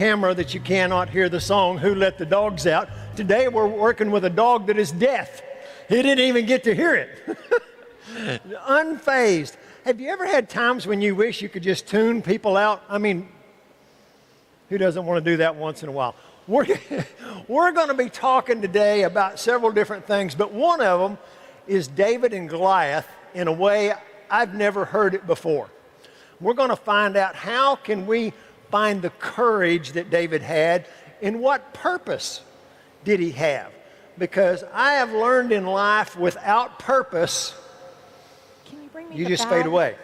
Camera that you cannot hear the song Who Let the Dogs Out. Today we're working with a dog that is deaf. He didn't even get to hear it. Unfazed. Have you ever had times when you wish you could just tune people out? I mean, who doesn't want to do that once in a while? We're going to be talking today about several different things, but one of them is David and Goliath in a way I've never heard it before. We're going to find out how can we find the courage that David had, and what purpose did he have? Because I have learned in life, without purpose, you just fade away.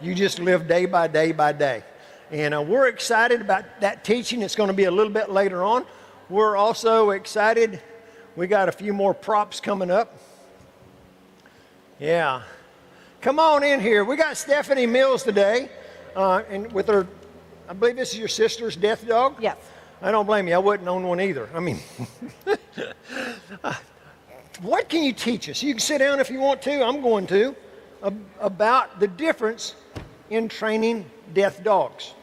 You just live day by day by day. And we're excited about that teaching. It's going to be a little bit later on. We're also excited. We got a few more props coming up. Yeah. Come on in here. We got Stephanie Mills today, and with her, I believe this is your sister's death dog? Yes. I don't blame you. I wouldn't own one either. I mean, what can you teach us? You can sit down if you want to. I'm going to. About the difference in training death dogs.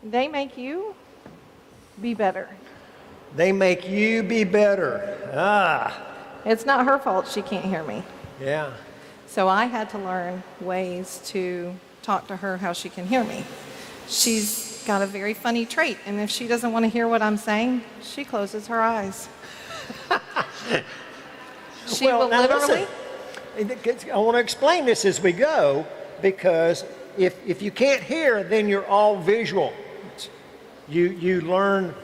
They make you be better. They make you be better. It's not her fault she can't hear me. Yeah. So I had to learn ways to talk to her how she can hear me. She's got a very funny trait, and if she doesn't want to hear what I'm saying, she closes her eyes. She will literally... Listen, I want to explain this as we go, because if you can't hear, then you're all visual. You learn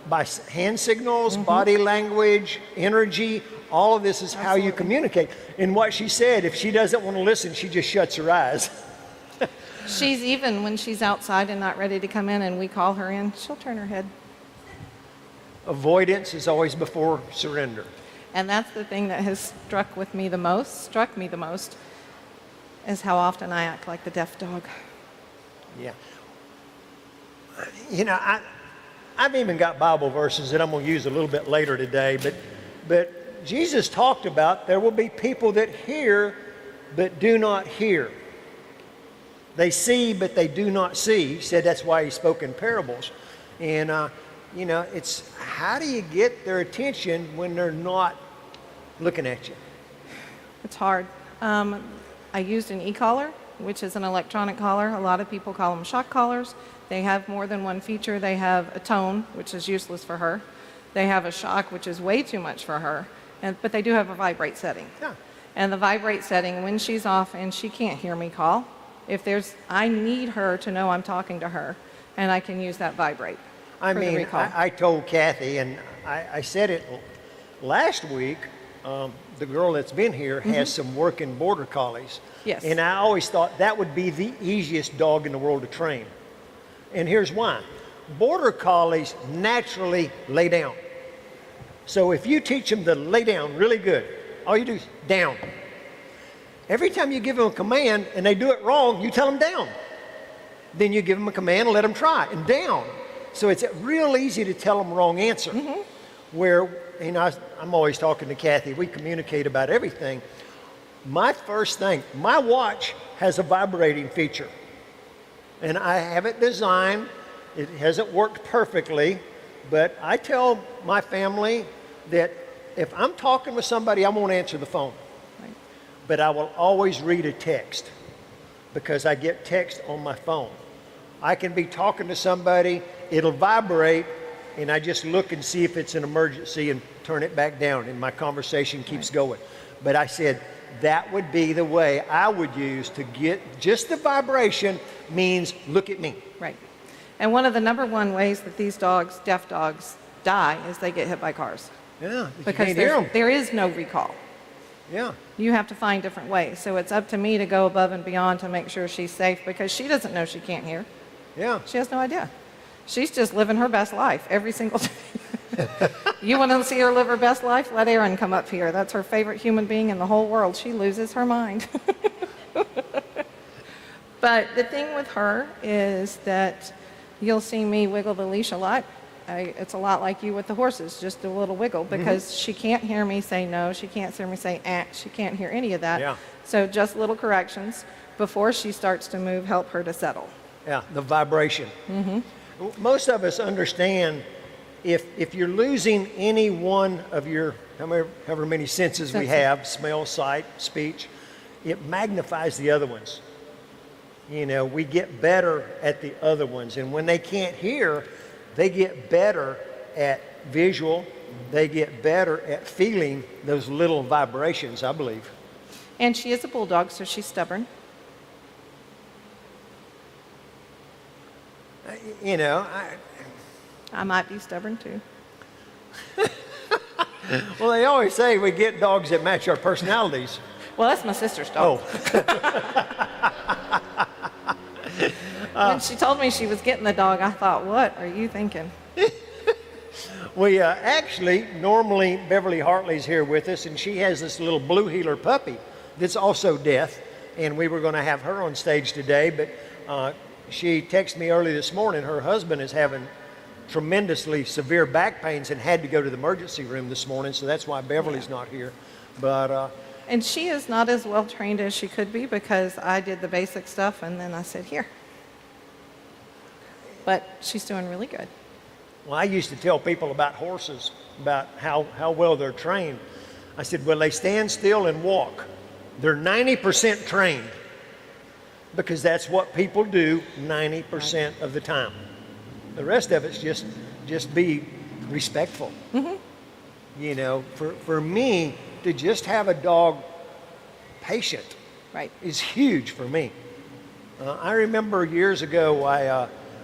by hand signals, body language, energy. All of this is how you communicate. And what she said, if she doesn't want to listen, she just shuts her eyes. She's even when she's outside and not ready to come in and we call her in, she'll turn her head. Avoidance is always before surrender. And that's the thing that has struck me the most, is how often I act like the deaf dog. Yeah. You know, I've even got Bible verses that I'm going to use a little bit later today, but Jesus talked about there will be people that hear but do not hear. They see, but they do not see. He said that's why he spoke in parables. And, you know, it's how do you get their attention when they're not looking at you? It's hard. I used an e-collar, which is an electronic collar. A lot of people call them shock collars. They have more than one feature. They have a tone, which is useless for her. They have a shock, which is way too much for her. But they do have a vibrate setting. Yeah. And the vibrate setting, when she's off and she can't hear me call, I need her to know I'm talking to her, and I can use that vibrate. I told Kathy, and I said it last week, the girl that's been here has some working border collies. Yes. And I always thought that would be the easiest dog in the world to train. And here's why. Border collies naturally lay down. So if you teach them to lay down really good, all you do is down. Every time you give them a command and they do it wrong, you tell them down. Then you give them a command and let them try, and down. So it's real easy to tell them wrong answer. Where, you know, I'm always talking to Kathy. We communicate about everything. My first thing, my watch has a vibrating feature. And I have it designed. It hasn't worked perfectly, but I tell my family that if I'm talking with somebody, I won't answer the phone. Right. But I will always read a text, because I get text on my phone. I can be talking to somebody, it'll vibrate, and I just look and see if it's an emergency and turn it back down, and my conversation keeps going. But I said that would be the way I would use to get just the vibration means look at me. Right. And one of the number one ways that these dogs, deaf dogs, die is they get hit by cars. Yeah, because there is no recall. Yeah. You have to find different ways. So it's up to me to go above and beyond to make sure she's safe, because she doesn't know she can't hear. Yeah. She has no idea. She's just living her best life every single day. You want to see her live her best life? Let Erin come up here. That's her favorite human being in the whole world. She loses her mind. But the thing with her is that you'll see me wiggle the leash a lot. It's a lot like you with the horses, just a little wiggle, because she can't hear me say no. She can't hear me say she can't hear any of that. Yeah. So just little corrections before she starts to move, help her to settle. Yeah, the vibration. Most of us understand if you're losing any one of your however many senses we have, smell, sight, speech, it magnifies the other ones. You know, we get better at the other ones. And when they can't hear, they get better at visual. They get better at feeling those little vibrations, I believe. And she is a bulldog, so she's stubborn. You know, I might be stubborn too. well, they always say we get dogs that match our personalities. Well, that's my sister's dog. When she told me she was getting the dog, I thought, what are you thinking? We actually, normally Beverly Hartley's here with us, and she has this little blue heeler puppy that's also deaf, and we were going to have her on stage today, but she texted me early this morning. Her husband is having tremendously severe back pains and had to go to the emergency room this morning, so that's why Beverly's not here. But and she is not as well trained as she could be because I did the basic stuff and then I said, here. But she's doing really good. well, I used to tell people about horses, about how well they're trained. I said, well, they stand still and walk. They're 90% trained because that's what people do 90% of the time. The rest of it's just be respectful. Mm-hmm. You know, for me, to just have a dog patient Right. is huge for me. I remember years ago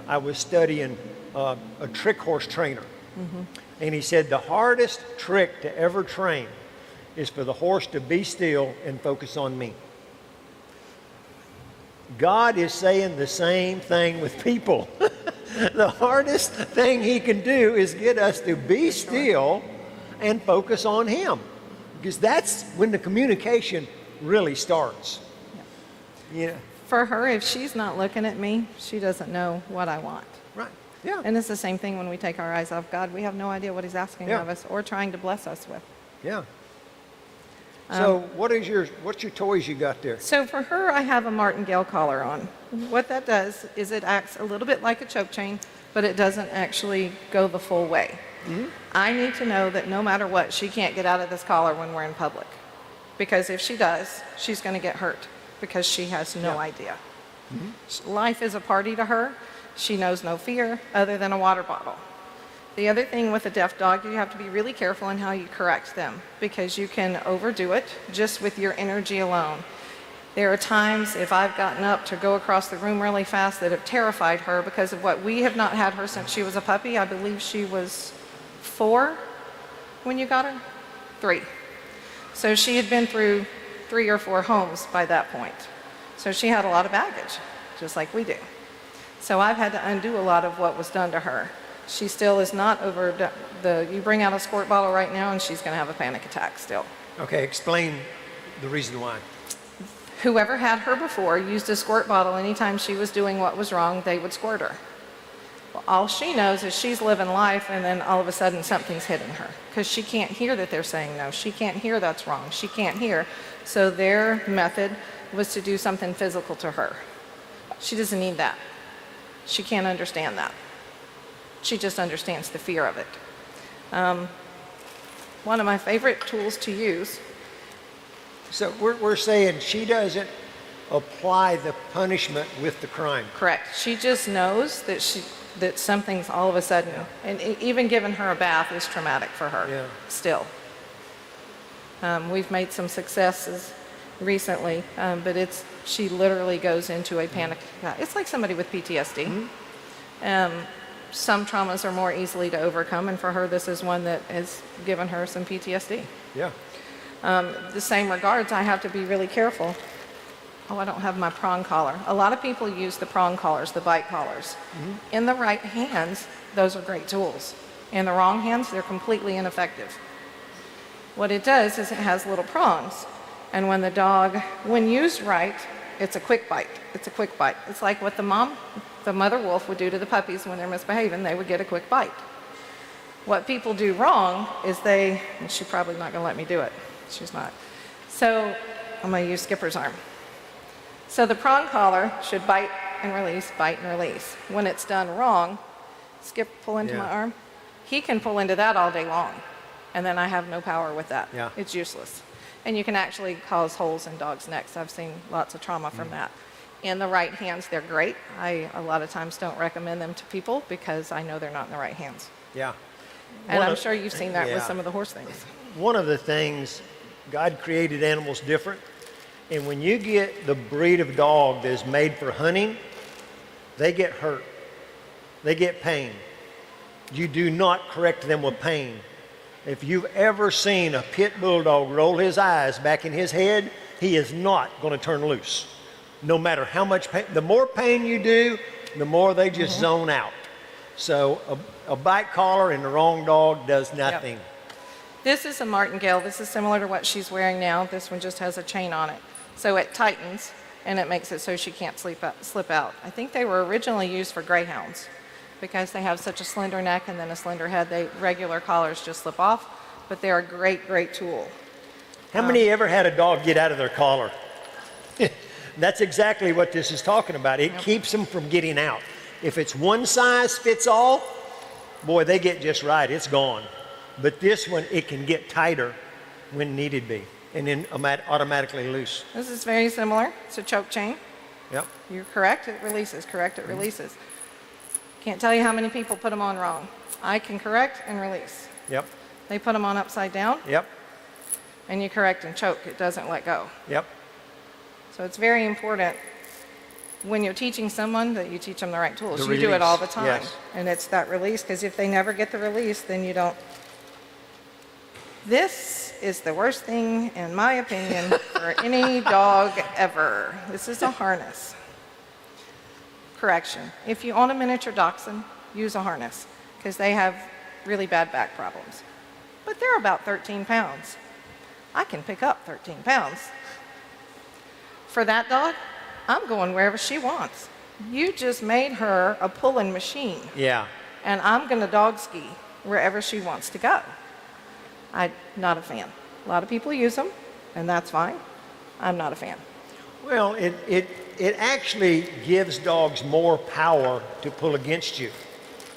I was studying a trick horse trainer. Mm-hmm. And he said the hardest trick to ever train is for the horse to be still and focus on me. God is saying the same thing with people. The hardest thing he can do is get us to be still and focus on him. Because that's when the communication really starts. Yeah. For her, if she's not looking at me, she doesn't know what I want. Right. Yeah. And it's the same thing when we take our eyes off God. We have no idea what he's asking Yeah. of us or trying to bless us with. Yeah. So what's your toys you got there? So for her, I have a martingale collar on. What that does is it acts a little bit like a choke chain, but it doesn't actually go the full way. Mm-hmm. I need to know that no matter what, she can't get out of this collar when we're in public. Because if she does, she's going to get hurt because she has no idea. Mm-hmm. Life is a party to her. She knows no fear other than a water bottle. The other thing with a deaf dog, you have to be really careful in how you correct them because you can overdo it just with your energy alone. There are times if I've gotten up to go across the room really fast that have terrified her because of what we have not had her since she was a puppy. I believe she was 4 when you got her? 3. So she had been through 3 or 4 homes by that point. So she had a lot of baggage, just like we do. So I've had to undo a lot of what was done to her. She still is not over you bring out a squirt bottle right now and she's going to have a panic attack still. Okay, explain the reason why. Whoever had her before used a squirt bottle anytime she was doing what was wrong, they would squirt her. Well, all she knows is she's living life and then all of a sudden something's hitting her because she can't hear that they're saying no. She can't hear that's wrong. She can't hear. So their method was to do something physical to her. She doesn't need that. She can't understand that. She just understands the fear of it. One of my favorite tools to use. So we're saying she doesn't apply the punishment with the crime. Correct. She just knows that something's all of a sudden, and even giving her a bath is traumatic for her still. We've made some successes recently, but she literally goes into a panic attack. It's like somebody with PTSD. Mm-hmm. Some traumas are more easily to overcome, and for her, this is one that has given her some PTSD. Yeah. The same regards, I have to be really careful. Oh, I don't have my prong collar. A lot of people use the prong collars, the bite collars. Mm-hmm. In the right hands, those are great tools. In the wrong hands, they're completely ineffective. What it does is it has little prongs, and when the dog, when used right, it's a quick bite. It's a quick bite. It's like what the mother wolf would do to the puppies when they're misbehaving. They would get a quick bite. What people do wrong is and she's probably not going to let me do it. She's not. So I'm going to use Skipper's arm. So the prong collar should bite and release, bite and release. When it's done wrong, skip, pull into Yeah. my arm. He can pull into that all day long, and then I have no power with that. Yeah. It's useless. And you can actually cause holes in dogs' necks. I've seen lots of trauma from that. In the right hands, they're great. I, a lot of times, don't recommend them to people because I know they're not in the right hands. Yeah. And One I'm of- sure you've seen that with yeah. some of the horse things. One of the things, God created animals different, and when you get the breed of dog that is made for hunting, they get hurt. They get pain. You do not correct them with pain. If you've ever seen a pit bulldog roll his eyes back in his head, he is not going to turn loose. No matter how much pain, the more pain you do, the more they just zone out. So a bite collar in the wrong dog does nothing. This is a martingale. This is similar to what she's wearing now. This one just has a chain on it. So it tightens, and it makes it so she can't slip out. I think they were originally used for greyhounds because they have such a slender neck and then a slender head. Regular collars just slip off, but they're a great, great tool. How many ever had a dog get out of their collar? That's exactly what this is talking about. It keeps them from getting out. If it's one size fits all, boy, they get just right. It's gone. But this one, it can get tighter when needed be, and then automatically loose. This is very similar. It's a choke chain. Yep. You're correct, it releases. Correct, it releases. Can't tell you how many people put them on wrong. I can correct and release. Yep. They put them on upside down, Yep. and you correct and choke. It doesn't let go. Yep. So it's very important when you're teaching someone that you teach them the right tools. The You do it all the release, time. yes. And it's that release, because if they never get the release, then you don't. This is the worst thing, in my opinion, for any dog ever. This is a harness. Correction. If you own a miniature dachshund, use a harness, because they have really bad back problems. But they're about 13 pounds. I can pick up 13 pounds. For that dog, I'm going wherever she wants. You just made her a pulling machine, Yeah. and I'm going to dog ski wherever she wants to go. I'm not a fan. A lot of people use them, and that's fine. I'm not a fan. Well, it actually gives dogs more power to pull against you,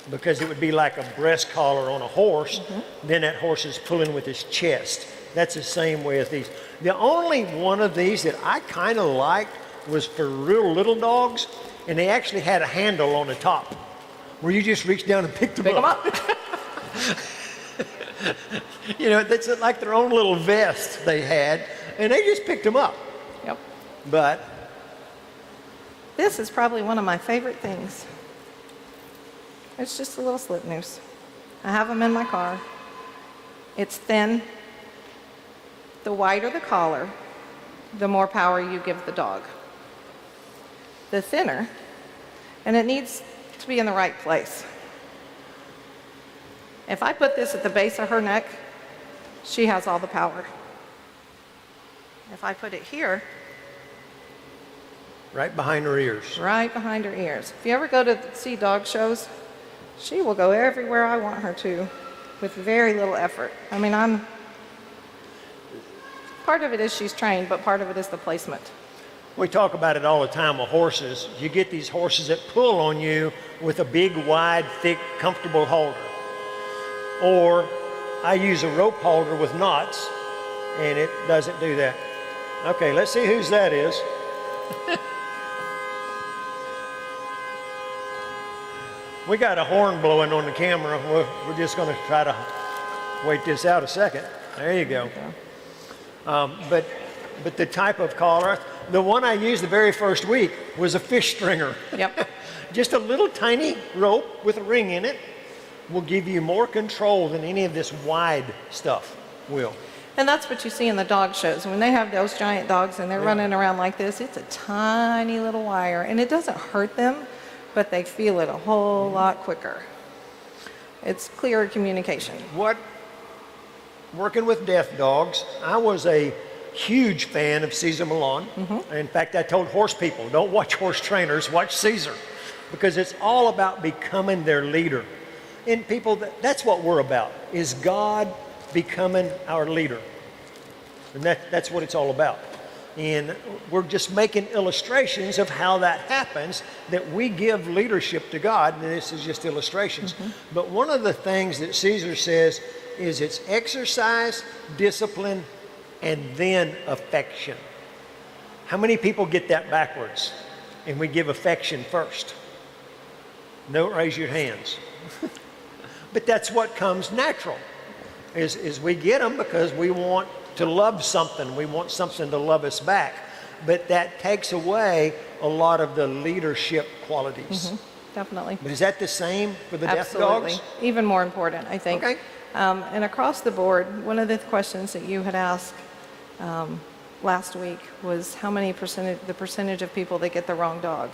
because it would be like a breast collar on a horse. Then that horse is pulling with his chest. That's the same way as these. The only one of these that I kind of liked was for real little dogs, and they actually had a handle on the top where you just reach down and pick them Pick them up. up. You know, that's like their own little vest they had, and they just picked them up. Yep. But This is probably one of my favorite things. It's just a little slip noose. I have them in my car. It's thin. The wider the collar, the more power you give the dog. The thinner, and it needs to be in the right place. If I put this at the base of her neck, she has all the power. If I put it here, right behind her ears. right behind her ears. If you ever go to see dog shows, she will go everywhere I want her to with very little effort. I mean, part of it is she's trained, but part of it is the placement. We talk about it all the time with horses. You get these horses that pull on you with a big, wide, thick, comfortable halter. Or I use a rope halter with knots, and it doesn't do that. Okay, let's see whose that is. We got a horn blowing on the camera. We're just going to try to wait this out a second. There you go. But the type of collar, the one I used the very first week was a fish stringer. Yep. Just a little tiny rope with a ring in it will give you more control than any of this wide stuff will. And that's what you see in the dog shows. When they have those giant dogs and they're running around like this, it's a tiny little wire. And it doesn't hurt them, but they feel it a whole lot quicker. It's clearer communication. Working with deaf dogs, I was a huge fan of Caesar Milan. In fact, I told horse people, don't watch horse trainers, watch Caesar, because it's all about becoming their leader. And people, that's what we're about, is God becoming our leader. And that's what it's all about. And we're just making illustrations of how that happens, that we give leadership to God, and this is just illustrations. But one of the things that Caesar says is it's exercise, discipline, and then affection. How many people get that backwards? And we give affection first. Don't raise your hands. But that's what comes natural, is we get them because we want to love something. We want something to love us back. But that takes away a lot of the leadership qualities. Definitely. But is that the same for the deaf Absolutely. dogs? Even more important, I think. Okay. And across the board, one of the questions that you had asked last week was the percentage of people that get the wrong dog.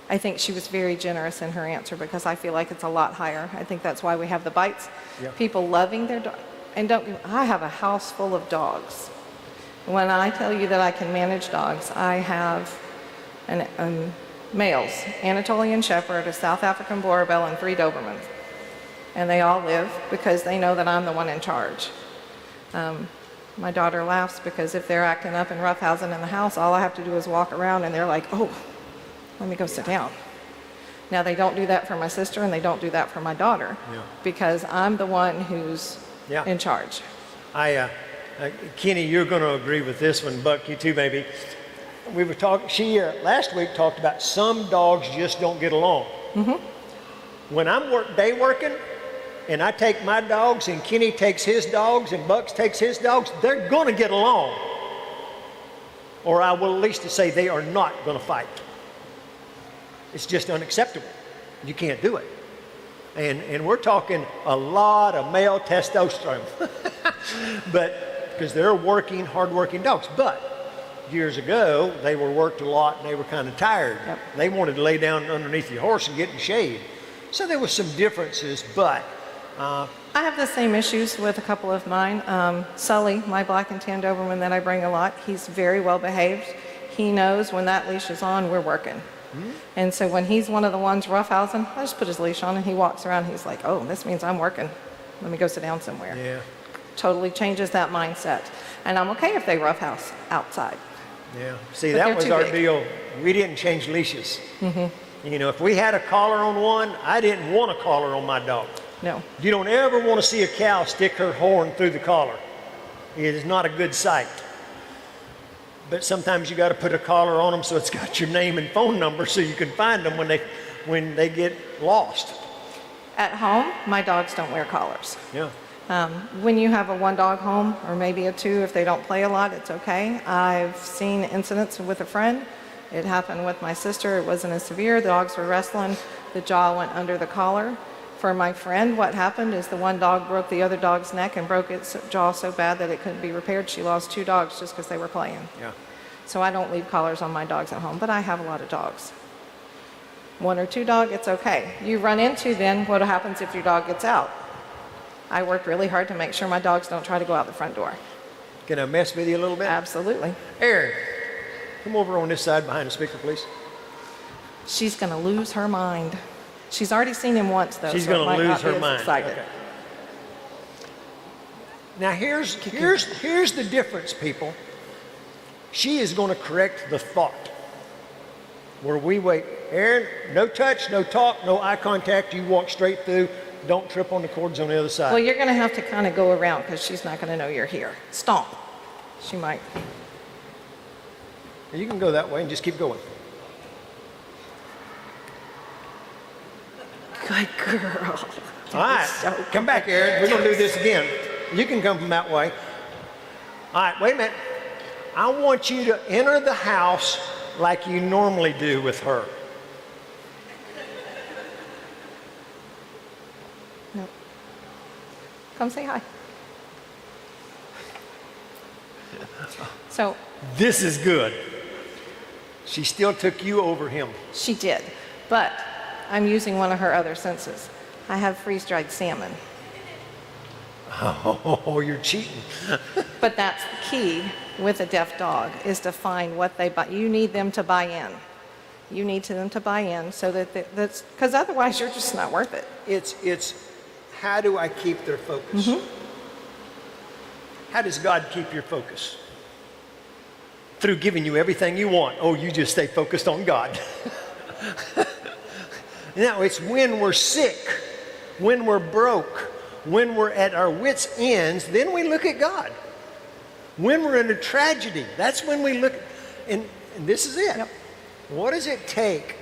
I think she was very generous in her answer because I feel like it's a lot higher. I think that's why we have the bites. Yeah. People loving their dog. And I have a house full of dogs. When I tell you that I can manage dogs, I have males, Anatolian Shepherd, a South African Boerboel, and 3 Dobermans. And they all live because they know that I'm the one in charge. My daughter laughs because if they're acting up and roughhousing in the house, all I have to do is walk around and they're like, oh, let me go sit down. Now, they don't do that for my sister and they don't do that for my daughter because I'm the one who's in charge. Kenny, you're going to agree with this one. Buck, you too, maybe. We were talking, she last week talked about some dogs just don't get along. When I'm day working and I take my dogs and Kenny takes his dogs and Bucks takes his dogs, they're going to get along. Or I will at least say they are not going to fight. It's just unacceptable. You can't do it. And we're talking a lot of male testosterone. But because they're working, hard-working dogs. But years ago, they were worked a lot and they were kind of tired. They wanted to lay down underneath your horse and get in shade. So there was some differences, but... I have the same issues with a couple of mine. Sully, my black and tan Doberman that I bring a lot, he's very well behaved. He knows when that leash is on, we're working. And so when he's one of the ones roughhousing, I just put his leash on and he walks around. He's like, oh, this means I'm working. Let me go sit down somewhere. Yeah. Totally changes that mindset. And I'm okay if they roughhouse outside. Yeah. See, But that was they're our too deal. We didn't change leashes. You know, if we had a collar on one, I didn't want a collar on my dog. No. You don't ever want to see a cow stick her horn through the collar. It is not a good sight. But sometimes you got to put a collar on them so it's got your name and phone number so you can find them when they get lost. At home, my dogs don't wear collars. Yeah. When you have a 1-dog home, or maybe a 2, if they don't play a lot, it's okay. I've seen incidents with a friend. It happened with my sister. It wasn't as severe. The dogs were wrestling. The jaw went under the collar. For my friend, what happened is the one dog broke the other dog's neck and broke its jaw so bad that it couldn't be repaired. She lost 2 dogs just because they were playing. Yeah. So I don't leave collars on my dogs at home, but I have a lot of dogs. 1 or 2 dog, it's okay. You run into then what happens if your dog gets out. I work really hard to make sure my dogs don't try to go out the front door. Can I mess with you a little bit? Absolutely. Aaron, come over on this side behind the speaker, please. She's going to lose her mind. She's already seen him once, though. She's so going to lose her be as mind. excited. Okay. Now here's the difference, people. She is going to correct the thought. Where we wait, Aaron, no touch, no talk, no eye contact. You walk straight through. Don't trip on the cords on the other side. Well, you're going to have to kind of go around because she's not going to know you're here. Stomp. She might. You can go that way and just keep going. Good girl. All right, come back, Aaron. We're going to do this again. You can come from that way. All right, wait a minute. I want you to enter the house like you normally do with her. No. Come say hi. So. This is good. She still took you over him. She did, but I'm using one of her other senses. I have freeze-dried salmon. Oh, you're cheating. But that's the key with a deaf dog, is to find what they buy. You need them to buy in. You need them to buy in so that's because otherwise you're just not worth it. It's how do I keep their focus? How does God keep your focus? through giving you everything you want. Oh, you just stay focused on God. No, it's when we're sick, when we're broke, when we're at our wits' ends, then we look at God. When we're in a tragedy, that's when we look, and this is it. Yep. What does it take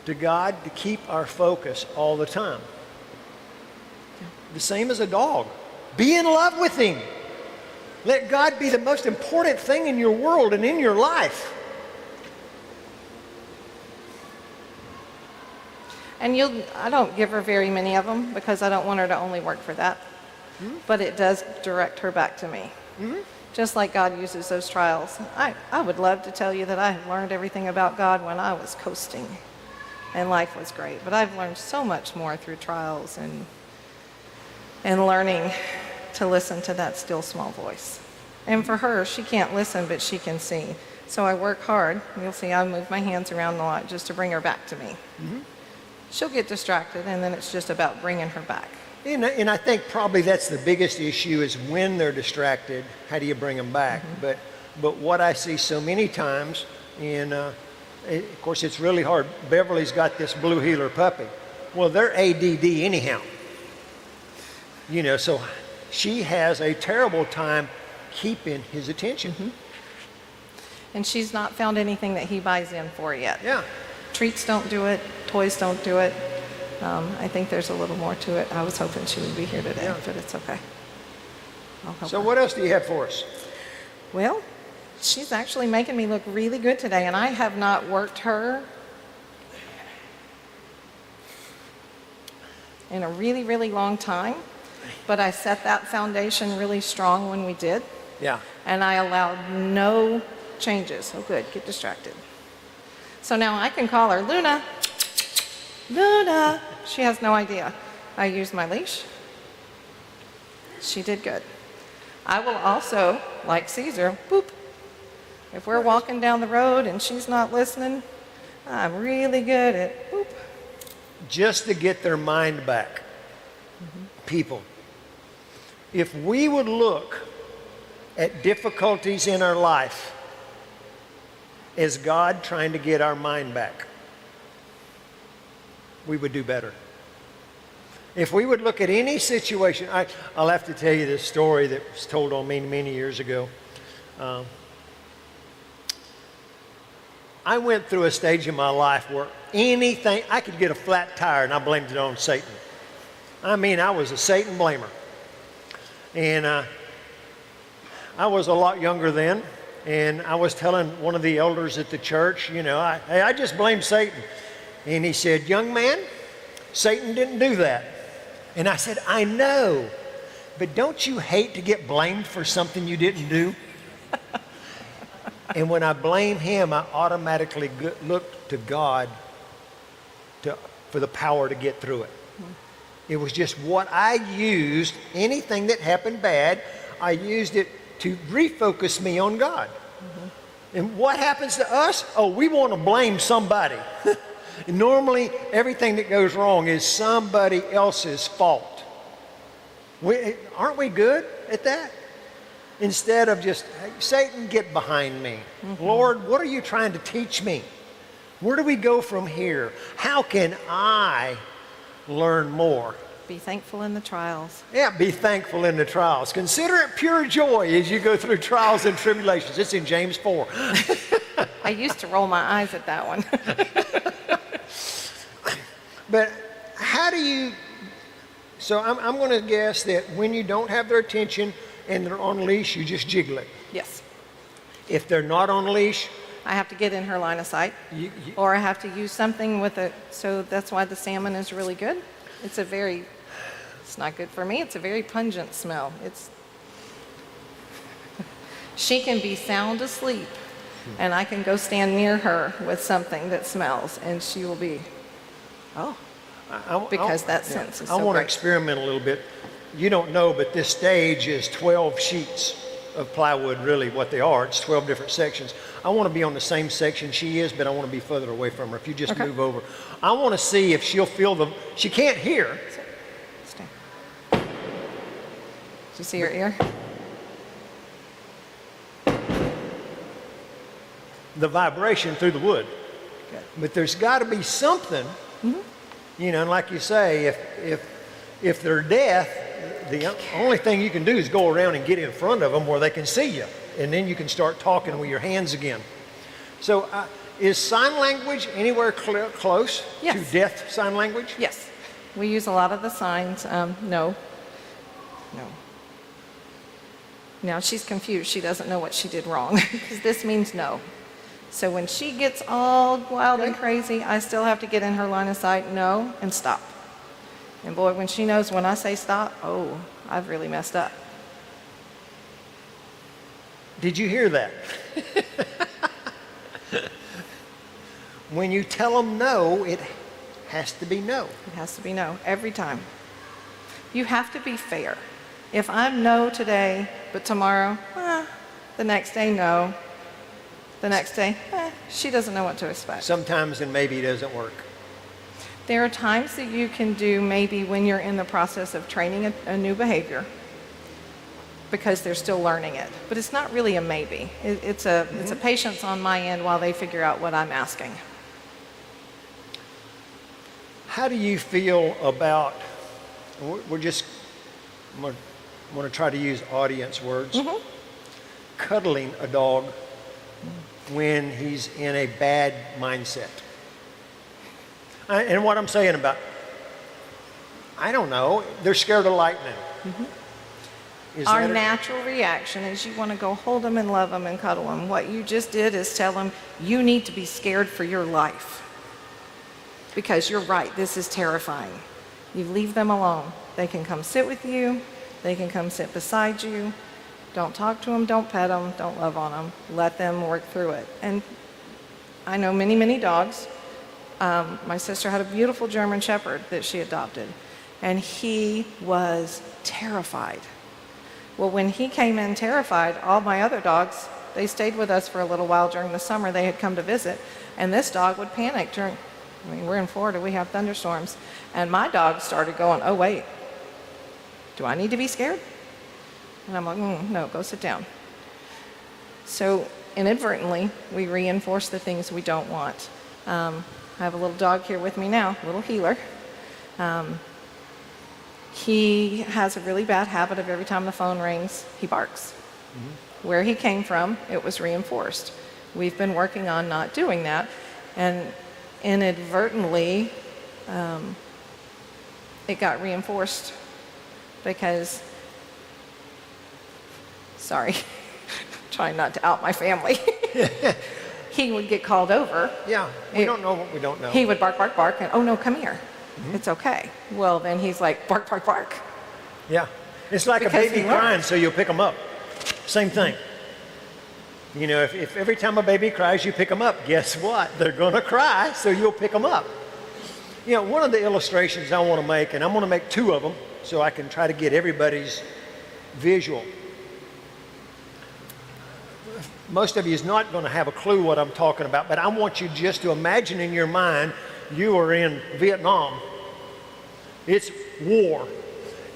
to God to keep our focus all the time? The same as a dog. Be in love with him. Let God be the most important thing in your world and in your life. And I don't give her very many of them because I don't want her to only work for that. Mm-hmm. But it does direct her back to me. Mm-hmm. Just like God uses those trials. I would love to tell you that I learned everything about God when I was coasting and life was great. But I've learned so much more through trials and learning to listen to that still small voice. And for her, she can't listen, but she can see. So I work hard. You'll see I move my hands around a lot just to bring her back to me. Mm-hmm. She'll get distracted, and then it's just about bringing her back. And I think probably that's the biggest issue is when they're distracted, how do you bring them back? Mm-hmm. But what I see so many times, and of course it's really hard. Beverly's got this blue heeler puppy. Well, they're ADD anyhow. You know, so she has a terrible time keeping his attention. Mm-hmm. And she's not found anything that he buys in for yet. Yeah. Treats don't do it. Toys don't do it. I think there's a little more to it. I was hoping she would be here today, but it's okay. I'll help So her. what else do you have for us? Well, she's actually making me look really good today, and I have not worked her in a really, really long time, but I set that foundation really strong when we did. Yeah. And I allowed no changes. Oh, good. Get distracted. So now I can call her Luna. Luna. She has no idea. I used my leash. She did good. I will also, like Caesar, boop. If we're walking down the road and she's not listening, I'm really good at boop. Just to get their mind back. Mm-hmm. People, if we would look at difficulties in our life as God trying to get our mind back, we would do better. If we would look at any situation, I'll have to tell you this story that was told on me many years ago. I went through a stage in my life where I could get a flat tire and I blamed it on Satan. I mean, I was a Satan blamer. And I was a lot younger then, and I was telling one of the elders at the church, you know, hey, I just blame Satan. And he said, young man, Satan didn't do that. And I said, I know, but don't you hate to get blamed for something you didn't do? And when I blame him, I automatically look to God for the power to get through it. It was just what I used. Anything that happened bad, I used it to refocus me on God. Mm-hmm. And what happens to us? Oh, we want to blame somebody. Normally, everything that goes wrong is somebody else's fault. Aren't we good at that? Instead of just, hey, Satan, get behind me. Mm-hmm. Lord, what are you trying to teach me? Where do we go from here? How can I learn more? Be thankful in the trials. Yeah, be thankful in the trials. Consider it pure joy as you go through trials and tribulations. It's in James 4. I used to roll my eyes at that one. But how do you... So I'm going to guess that when you don't have their attention and they're on leash, you just jiggle it. Yes. If they're not on leash... I have to get in her line of sight, or I have to use something with it. So that's why the salmon is really good. It's not good for me. It's a very pungent smell. She can be sound asleep, and I can go stand near her with something that smells, and she will be, because that sense is so I want to great. experiment a little bit. You don't know, but this stage is 12 sheets of plywood, really what they are. It's 12 different sections. I want to be on the same section she is, but I want to be further away from her. If you just move over. I want to see if she'll feel she can't hear. Stay. Did you see her ear? the vibration through the wood. Good. But there's got to be something, you know, and like you say, if they're deaf, the only thing you can do is go around and get in front of them where they can see you. And then you can start talking with your hands again. So is sign language anywhere close Yes. to deaf sign language? Yes. We use a lot of the signs. No. No. Now she's confused. She doesn't know what she did wrong because this means no. So when she gets all wild and crazy, I still have to get in her line of sight, no, and stop. And boy, when she knows when I say stop, oh, I've really messed up. Did you hear that? When you tell them no, it has to be no. It has to be no, every time. You have to be fair. If I'm no today, but tomorrow, the next day, no. The next day, she doesn't know what to expect. Sometimes and maybe it doesn't work. There are times that you can do maybe when you're in the process of training a new behavior because they're still learning it. But it's not really a maybe. It's a patience on my end while they figure out what I'm asking. How do you feel about, I'm going to try to use audience words, cuddling a dog when he's in a bad mindset? And what I'm saying about, I don't know, they're scared of lightning. Our natural reaction is you want to go hold them and love them and cuddle them. What you just did is tell them you need to be scared for your life. Because you're right, this is terrifying. You leave them alone. They can come sit with you. They can come sit beside you. Don't talk to them, don't pet them, don't love on them. Let them work through it. And I know many, many dogs. My sister had a beautiful German Shepherd that she adopted, and he was terrified. Well, when he came in terrified, all my other dogs, they stayed with us for a little while during the summer. They had come to visit, and this dog would panic we're in Florida, we have thunderstorms, and my dog started going, oh, wait, do I need to be scared? And I'm like, no, go sit down. So inadvertently, we reinforce the things we don't want. I have a little dog here with me now, a little healer. He has a really bad habit of every time the phone rings, he barks. Where he came from, it was reinforced. We've been working on not doing that, and inadvertently, it got reinforced because, sorry, trying not to out my family. He would get called over. Yeah, we don't know what we don't know. He would bark, bark, bark, and oh no, come here. It's okay. Well, then he's like, bark, bark, bark. Yeah, it's like Because a baby crying, so you'll pick them up. Same thing. You know, if every time a baby cries, you pick them up, guess what? They're going to cry, so you'll pick them up. You know, one of the illustrations I want to make, and I'm going to make two of them so I can try to get everybody's visual. Most of you is not going to have a clue what I'm talking about, but I want you just to imagine in your mind you are in Vietnam. It's war,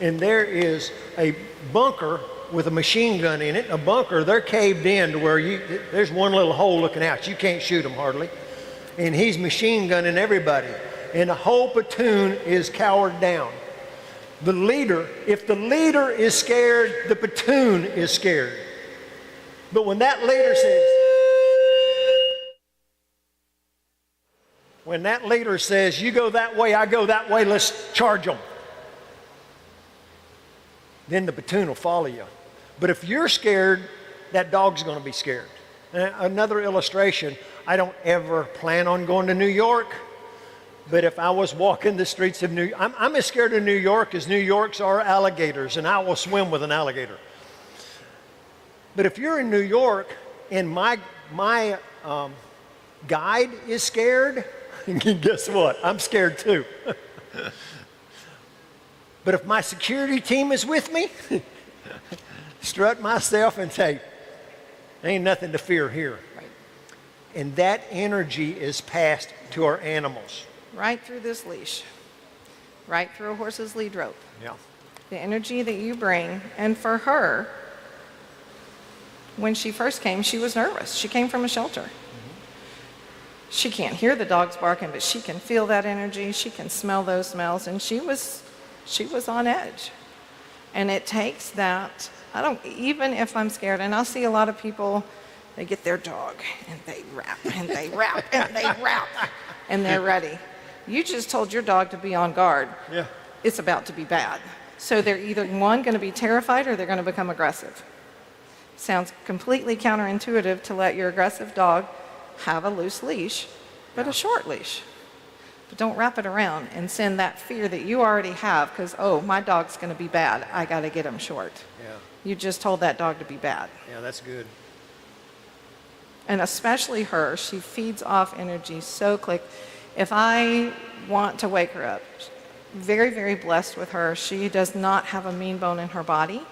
and there is a bunker with a machine gun in it. A bunker, they're caved in to where there's one little hole looking out. You can't shoot them hardly. And he's machine gunning everybody. And the whole platoon is cowered down. The leader, if the leader is scared, the platoon is scared. But when that leader says, you go that way, I go that way, let's charge them, then the platoon will follow you. But if you're scared, that dog's going to be scared. Another illustration, I don't ever plan on going to New York, but if I was walking the streets of New York, I'm as scared of New York as New York's are alligators, and I will swim with an alligator. But if you're in New York and my guide is scared, guess what? I'm scared too. But if my security team is with me, strut myself and say, ain't nothing to fear here. Right. And that energy is passed to our animals. Right through this leash, right through a horse's lead rope. Yeah. The energy that you bring, and for her, when she first came, she was nervous. She came from a shelter. She can't hear the dogs barking, but she can feel that energy. She can smell those smells, and she was on edge. And it takes that. Even if I'm scared, and I'll see a lot of people, they get their dog and they rap and they rap and they rap and they're ready. You just told your dog to be on guard. Yeah. It's about to be bad. So they're either, one, going to be terrified or they're going to become aggressive. Sounds completely counterintuitive to let your aggressive dog have a loose leash, but a short leash. But don't wrap it around and send that fear that you already have because, oh, my dog's going to be bad. I got to get him short. Yeah. You just told that dog to be bad. Yeah, that's good. And especially her, she feeds off energy so quick. If I want to wake her up, very, very blessed with her. She does not have a mean bone in her body.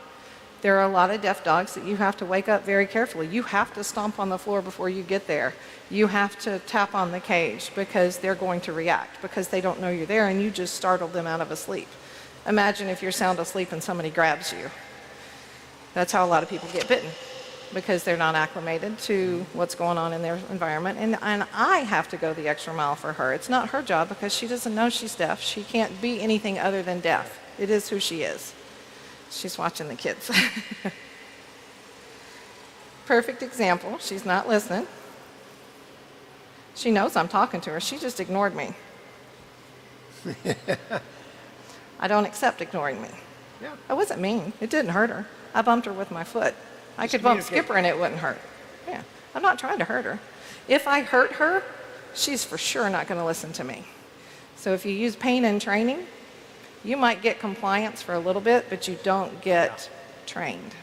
There are a lot of deaf dogs that you have to wake up very carefully. You have to stomp on the floor before you get there. You have to tap on the cage because they're going to react because they don't know you're there and you just startled them out of a sleep. Imagine if you're sound asleep and somebody grabs you. That's how a lot of people get bitten because they're not acclimated to what's going on in their environment. And I have to go the extra mile for her. It's not her job because she doesn't know she's deaf. She can't be anything other than deaf. It is who she is. She's watching the kids. Perfect example. She's not listening. She knows I'm talking to her. She just ignored me. I don't accept ignoring me. Yeah. I wasn't mean. It didn't hurt her. I bumped her with my foot. I could bump Skipper and it wouldn't hurt. Yeah. I'm not trying to hurt her. If I hurt her, she's for sure not going to listen to me. So if you use pain in training, you might get compliance for a little bit, but you don't get trained.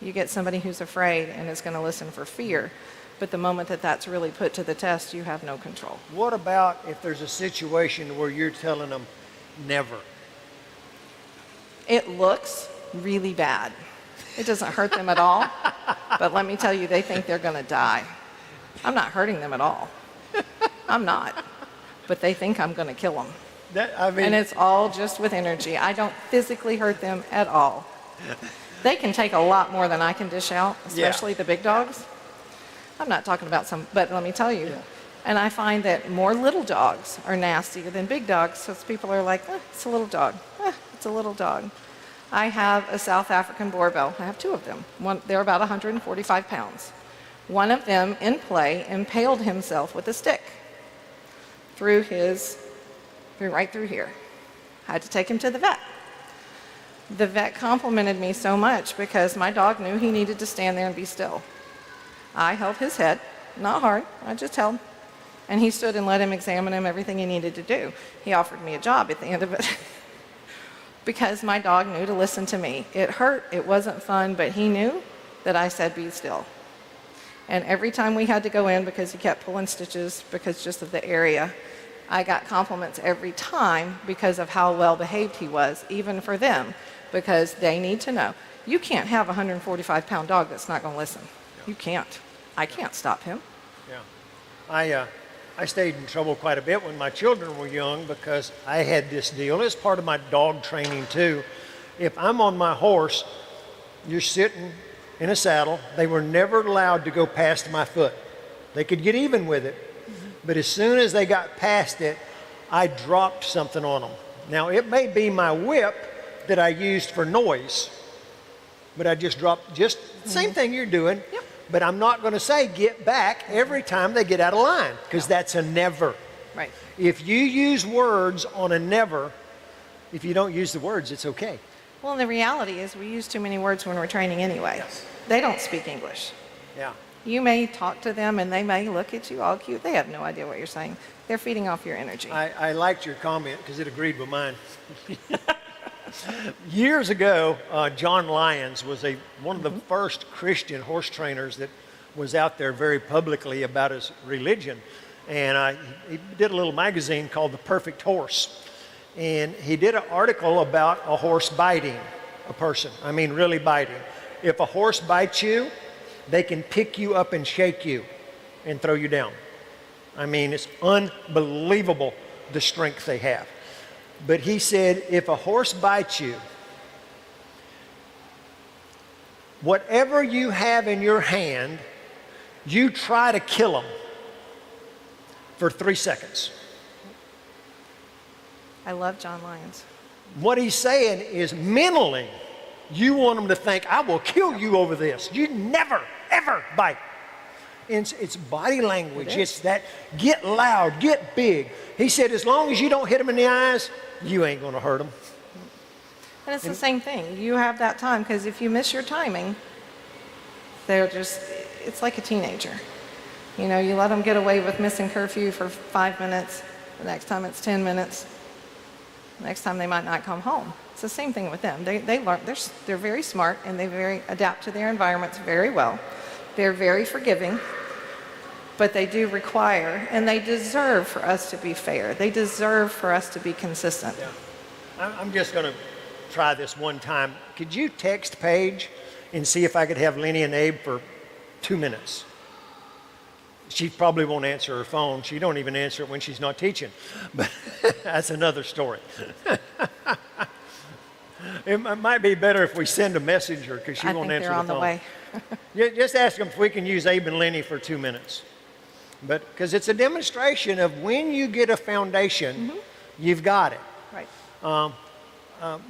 You get somebody who's afraid and is going to listen for fear. But the moment that that's really put to the test, you have no control. What about if there's a situation where you're telling them never? It looks really bad. It doesn't hurt them at all. But let me tell you, they think they're going to die. I'm not hurting them at all. I'm not. But they think I'm going to kill them. And it's all just with energy. I don't physically hurt them at all. They can take a lot more than I can dish out, especially the big dogs. I'm not talking about some, but let me tell you. Yeah. And I find that more little dogs are nastier than big dogs, so people are like, it's a little dog. It's a little dog. I have a South African Boerboel. I have two of them. They're about 145 pounds. One of them, in play, impaled himself with a stick right through here. I had to take him to the vet. The vet complimented me so much because my dog knew he needed to stand there and be still. I held his head, not hard, I just held. And he stood and let him examine him, everything he needed to do. He offered me a job at the end of it because my dog knew to listen to me. It hurt, it wasn't fun, but he knew that I said be still. And every time we had to go in because he kept pulling stitches because just of the area, I got compliments every time because of how well behaved he was, even for them, because they need to know. You can't have a 145-pound dog that's not going to listen. You can't. I can't stop him. Yeah. I stayed in trouble quite a bit when my children were young because I had this deal. It's part of my dog training too. If I'm on my horse, you're sitting in a saddle. They were never allowed to go past my foot. They could get even with it. But as soon as they got past it, I dropped something on them. Now, it may be my whip that I used for noise, but I just dropped the same thing you're doing. Yep. But I'm not going to say get back every time they get out of line because that's a never. Right. If you use words on a never, if you don't use the words, it's okay. Well, the reality is we use too many words when we're training anyway. Yes. They don't speak English. Yeah. You may talk to them and they may look at you all cute. They have no idea what you're saying. They're feeding off your energy. I liked your comment because it agreed with mine. Years ago, John Lyons was one of the first Christian horse trainers that was out there very publicly about his religion. And he did a little magazine called The Perfect Horse. And he did an article about a horse biting a person. I mean, really biting. If a horse bites you, they can pick you up and shake you and throw you down. I mean, it's unbelievable the strength they have. But he said, if a horse bites you, whatever you have in your hand, you try to kill him. for 3 seconds. I love John Lyons. What he's saying is mentally, you want them to think, I will kill you over this. You never, ever bite. It's body language. It's that get loud, get big. He said, as long as you don't hit them in the eyes, you ain't going to hurt them. And it's the same thing. You have that time, because if you miss your timing, it's like a teenager. You know, you let them get away with missing curfew for 5 minutes. The next time it's 10 minutes. The next time they might not come home. It's the same thing with them. They learn, they're very smart, and they adapt to their environments very well. They're very forgiving, but they do require, and they deserve for us to be fair. They deserve for us to be consistent. Yeah. I'm just going to try this one time. Could you text Paige and see if I could have Lenny and Abe for 2 minutes? She probably won't answer her phone. She don't even answer it when she's not teaching. But that's another story. It might be better if we send a messenger, because she won't answer the phone. I think they're on the way. Just ask them if we can use Abe and Lenny for 2 minutes. But because it's a demonstration of when you get a foundation, you've got it. Right.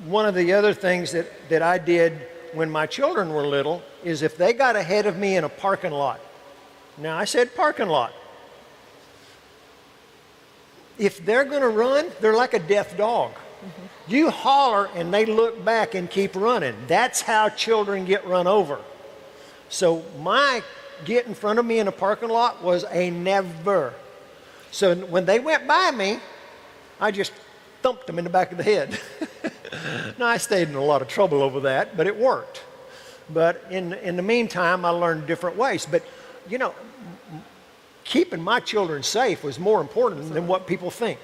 One of the other things that I did when my children were little is if they got ahead of me in a parking lot. Now, I said parking lot. If they're going to run, they're like a deaf dog. You holler and they look back and keep running. That's how children get run over. So my get in front of me in a parking lot was a never. So when they went by me, I just thumped them in the back of the head. Now, I stayed in a lot of trouble over that, but it worked. But in the meantime, I learned different ways. But, you know, keeping my children safe was more important than what people think.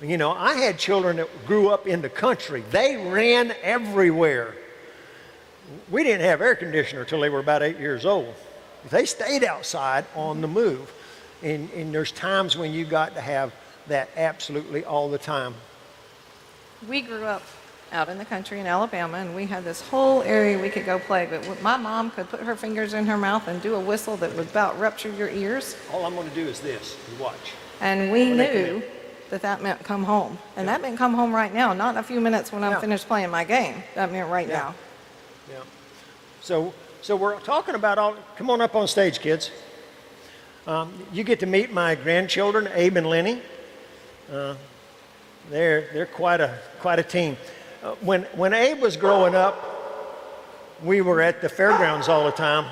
You know, I had children that grew up in the country. They ran everywhere. We didn't have air conditioner until they were about 8 years old. They stayed outside on the move. And there's times when you got to have that absolutely all the time. We grew up out in the country in Alabama, and we had this whole area we could go play. But my mom could put her fingers in her mouth and do a whistle that would about rupture your ears. All I'm going to do is this, you watch. And we knew that meant come home. And that meant come home right now, not in a few minutes when I'm finished playing my game. That meant right now. Yeah. So we're talking about come on up on stage, kids. You get to meet my grandchildren, Abe and Lenny. They're quite a team. When Abe was growing up, we were at the fairgrounds all the time,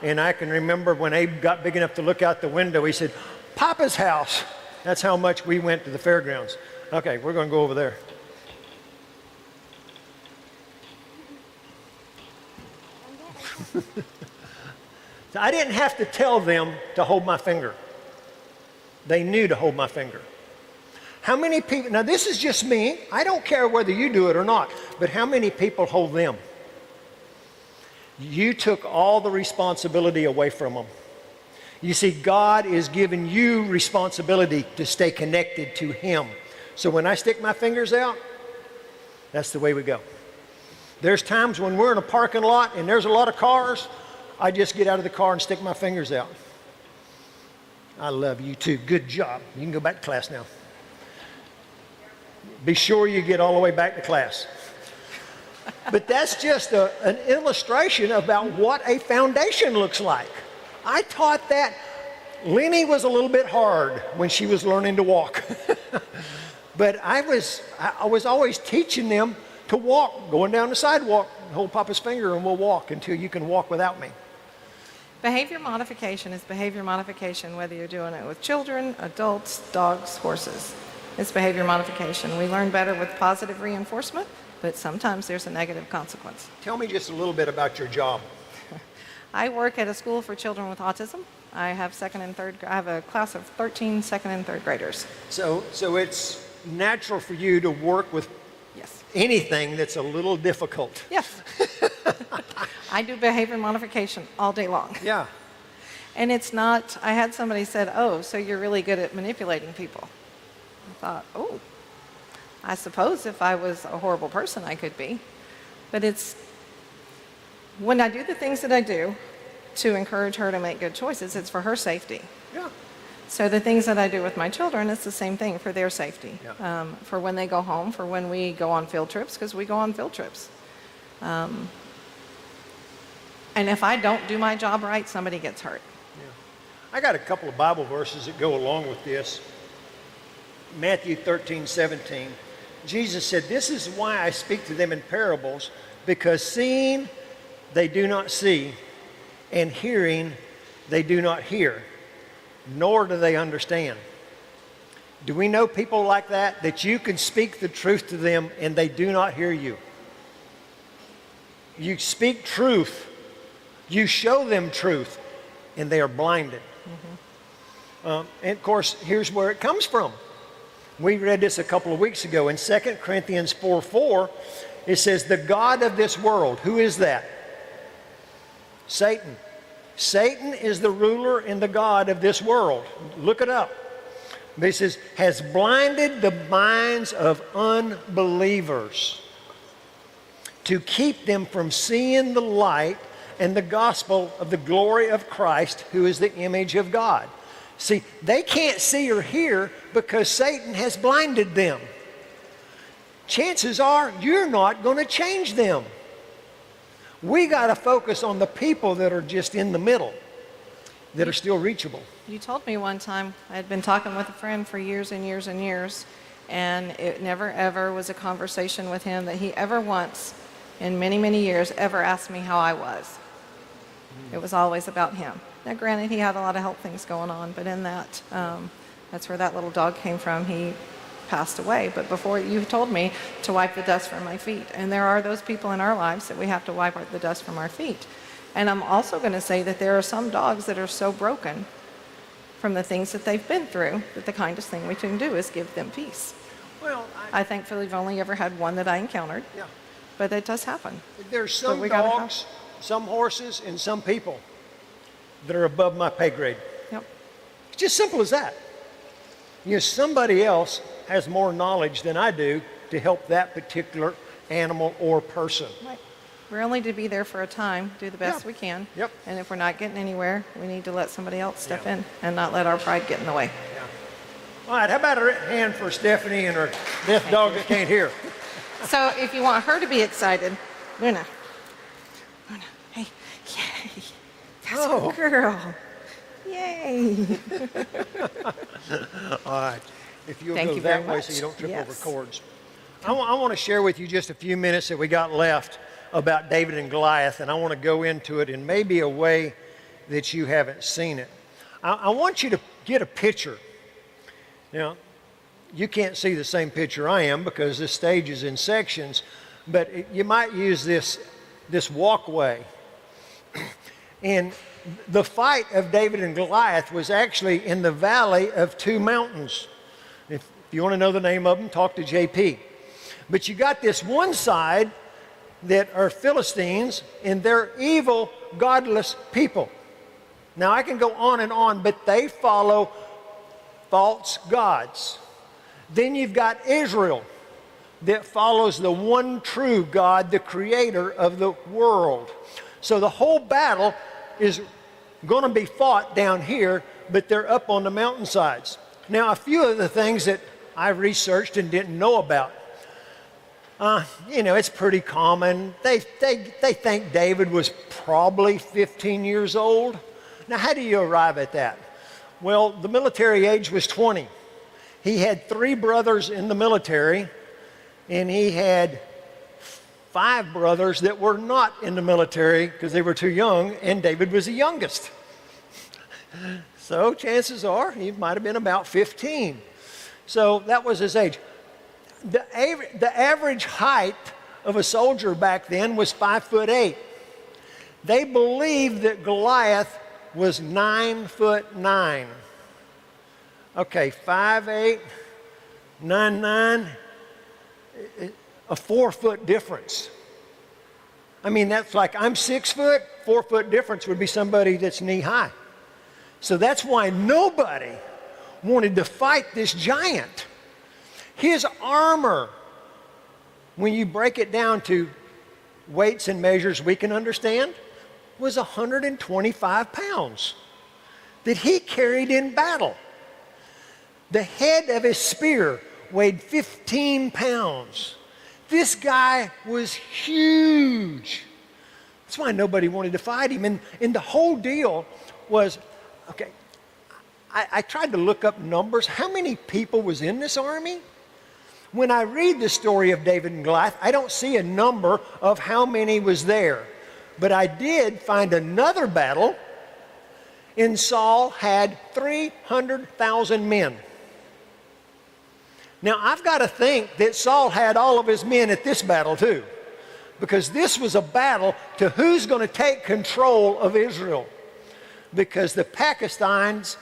and I can remember when Abe got big enough to look out the window, he said, "Papa's house." That's how much we went to the fairgrounds. Okay, we're going to go over there. So I didn't have to tell them to hold my finger. They knew to hold my finger. How many people, now this is just me, I don't care whether you do it or not, but how many people hold them? You took all the responsibility away from them. You see, God is giving you responsibility to stay connected to Him. So when I stick my fingers out, that's the way we go. There's times when we're in a parking lot and there's a lot of cars, I just get out of the car and stick my fingers out. I love you too. Good job. You can go back to class now. Be sure you get all the way back to class. But that's just an illustration about what a foundation looks like. I taught that. Lenny was a little bit hard when she was learning to walk. But I was always teaching them to walk, going down the sidewalk, hold Papa's finger and we'll walk until you can walk without me. Behavior modification is behavior modification, whether you're doing it with children, adults, dogs, horses. It's behavior modification. We learn better with positive reinforcement, but sometimes there's a negative consequence. Tell me just a little bit about your job. I work at a school for children with autism. I have I have a class of 13 second and third graders. So it's natural for you to work with anything that's a little difficult. Yes. I do behavior modification all day long. Yeah. And it's not, I had somebody said, "Oh, so you're really good at manipulating people." I thought, oh, I suppose if I was a horrible person, I could be. But it's, when I do the things that I do to encourage her to make good choices, it's for her safety. Yeah. So the things that I do with my children, it's the same thing for their safety, Yeah. for when they go home, for when we go on field trips, because we go on field trips. And if I don't do my job right, somebody gets hurt. I got a couple of Bible verses that go along with this. Matthew 13:17. Jesus said, "This is why I speak to them in parables, because seeing they do not see, and hearing they do not hear, nor do they understand." Do we know people like that? That you can speak the truth to them and they do not hear you. You speak truth, you show them truth, and they are blinded. And of course, here's where it comes from. We read this a couple of weeks ago in 2 Corinthians 4:4. It says, "The God of this world," who is that? Satan. Satan is the ruler and the god of this world. Look it up. This is, "has blinded the minds of unbelievers to keep them from seeing the light and the gospel of the glory of Christ, who is the image of God." See, they can't see or hear because Satan has blinded them. Chances are you're not going to change them. We got to focus on the people that are just in the middle, that are still reachable. You told me one time, I had been talking with a friend for years and years and years, and it never ever was a conversation with him that he ever once, in many, many years, ever asked me how I was. It was always about him. Now, granted, he had a lot of health things going on, but in that, that's where that little dog came from. He passed away. But before, you told me to wipe the dust from my feet. And there are those people in our lives that we have to wipe the dust from our feet. And I'm also going to say that there are some dogs that are so broken from the things that they've been through that the kindest thing we can do is give them peace. Well, I thankfully have only ever had one that I encountered. yeah. But it does happen. There's some we gotta dogs, some horses, and some people that are above my pay grade. Yep. It's just simple as that. You know, somebody else has more knowledge than I do to help that particular animal or person. Right. We're only to be there for a time, do the best Yeah. we can. Yep. And if we're not getting anywhere, we need to let somebody else step Yeah. in and not let our pride get in the way. Yeah. All right, how about a hand for Stephanie and her deaf dog that can't hear? So if you want her to be excited, Luna, hey, yay, that's Oh. a girl. Yay. All right, if you'll Thank go you very that way much. so you don't trip over Yes. cords. I want to share with you just a few minutes that we got left about David and Goliath, and I want to go into it in maybe a way that you haven't seen it. I want you to get a picture. Now, you can't see the same picture I am because this stage is in sections, but you might use this walkway. And the fight of David and Goliath was actually in the valley of two mountains. If you want to know the name of them, talk to JP. But you got this one side that are Philistines, and they're evil, godless people. Now, I can go on, but they follow false gods. Then you've got Israel that follows the one true God, the creator of the world. So the whole battle is going to be fought down here, but they're up on the mountainsides. Now, a few of the things that I researched and didn't know about. It's pretty common. They think David was probably 15 years old. Now, how do you arrive at that? Well, the military age was 20. He had 3 brothers in the military, and he had 5 brothers that were not in the military because they were too young, and David was the youngest. So chances are he might have been about 15. So that was his age. The average height of a soldier back then was 5'8". They believed that Goliath was 9'9". Okay, 5'8", 9'9", a 4-foot difference. I mean, that's like I'm 6 foot, 4-foot difference would be somebody that's knee high. So that's why nobody wanted to fight this giant. His armor, when you break it down to weights and measures we can understand, was 125 pounds that he carried in battle. The head of his spear weighed 15 pounds. This guy was huge. That's why nobody wanted to fight him. And the whole deal was, okay, I tried to look up numbers. How many people was in this army? When I read the story of David and Goliath, I don't see a number of how many was there. But I did find another battle, and Saul had 300,000 men. Now, I've got to think that Saul had all of his men at this battle too, because this was a battle to who's going to take control of Israel. Because the Palestinians,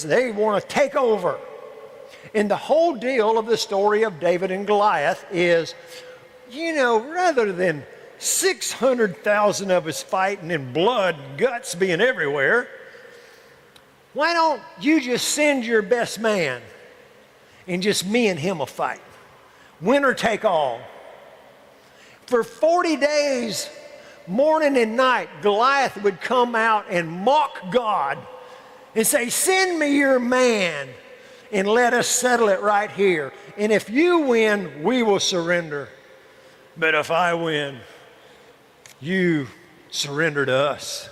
they want to take over. And the whole deal of the story of David and Goliath is, rather than 600,000 of us fighting and blood and guts being everywhere, why don't you just send your best man and just me and him will fight? Winner take all. For 40 days, morning and night, Goliath would come out and mock God and say, send me your man and let us settle it right here. And if you win, we will surrender. But if I win, you surrender to us.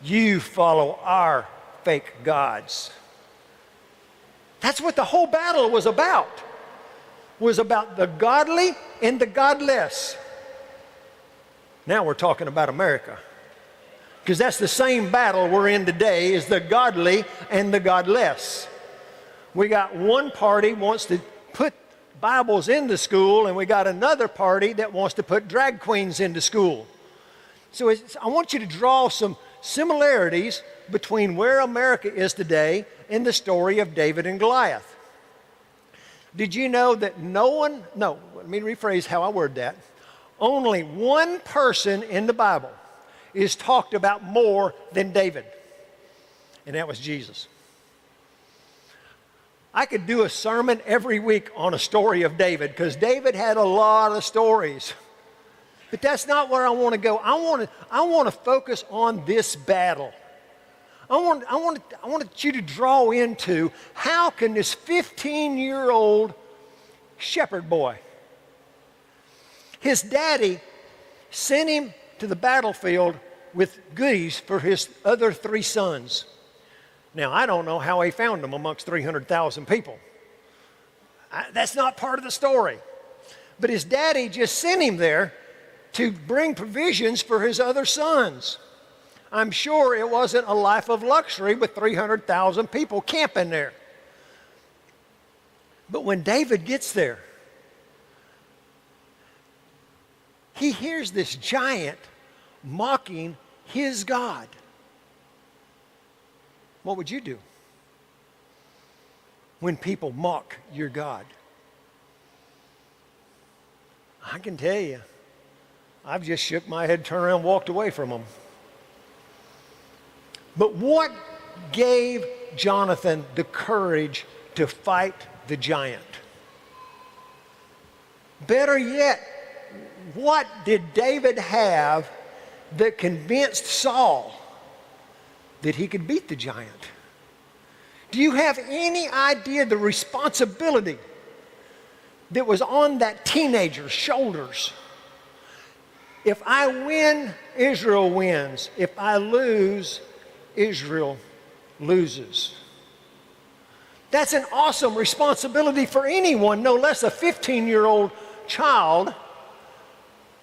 You follow our fake gods. That's what the whole battle was about. Was about the godly and the godless. Now we're talking about America. Because that's the same battle we're in today, is the godly and the godless. We got one party wants to put Bibles into school, and we got another party that wants to put drag queens into school. So I want you to draw some similarities between where America is today and the story of David and Goliath. Did you know that let me rephrase how I word that. Only one person in the Bible is talked about more than David, and that was Jesus. I could do a sermon every week on a story of David, because David had a lot of stories. But that's not where I want to go. I want to focus on this battle. I want you to draw into how can this 15-year-old shepherd boy, his daddy sent him to the battlefield with goodies for his other 3 sons. Now, I don't know how he found them amongst 300,000 people. That's not part of the story. But his daddy just sent him there to bring provisions for his other sons. I'm sure it wasn't a life of luxury with 300,000 people camping there. But when David gets there, he hears this giant mocking his God. What would you do when people mock your God? I can tell you, I've just shook my head, turned around, walked away from them. But what gave Jonathan the courage to fight the giant? Better yet, what did David have that convinced Saul that he could beat the giant? Do you have any idea the responsibility that was on that teenager's shoulders? If I win, Israel wins. If I lose, Israel loses. That's an awesome responsibility for anyone, no less a 15-year-old child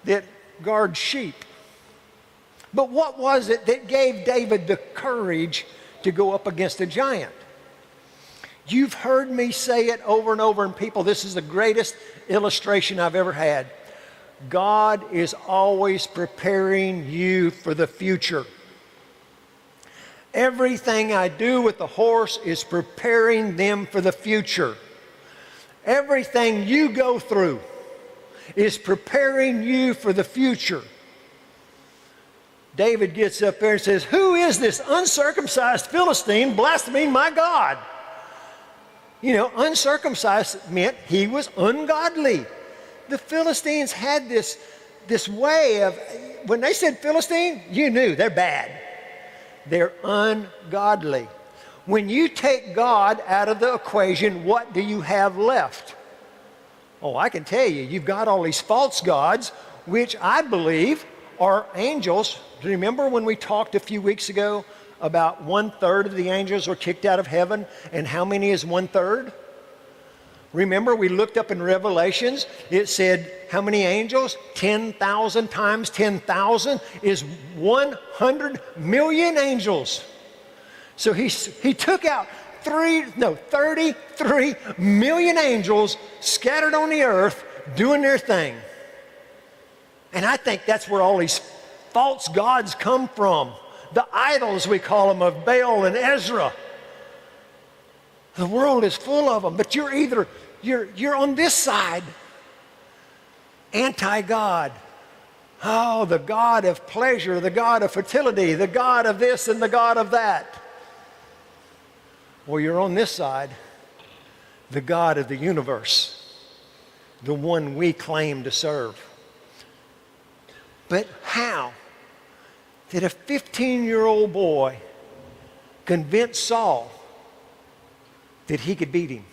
that guards sheep. But what was it that gave David the courage to go up against a giant? You've heard me say it over and over, and people, this is the greatest illustration I've ever had. God is always preparing you for the future. Everything I do with the horse is preparing them for the future. Everything you go through is preparing you for the future. David gets up there and says, "Who is this uncircumcised Philistine blaspheming my God?" You know, uncircumcised meant he was ungodly. The Philistines had this way of, when they said Philistine, you knew they're bad. They're ungodly. When you take God out of the equation, what do you have left? Oh, I can tell you, you've got all these false gods, which I believe are angels. Do you remember when we talked a few weeks ago about 1/3 of the angels were kicked out of heaven, and how many is 1/3? Remember, we looked up in Revelations, it said, how many angels? 10,000 times 10,000 is 100 million angels. So he took out 33 million angels scattered on the earth doing their thing. And I think that's where all these false gods come from. The idols, we call them, of Baal and Ezra. The world is full of them, but you're on this side, anti-God. Oh, the God of pleasure, the God of fertility, the God of this and the God of that. Well, you're on this side, the God of the universe, the one we claim to serve. But how did a 15-year-old boy convince Saul that he could beat him?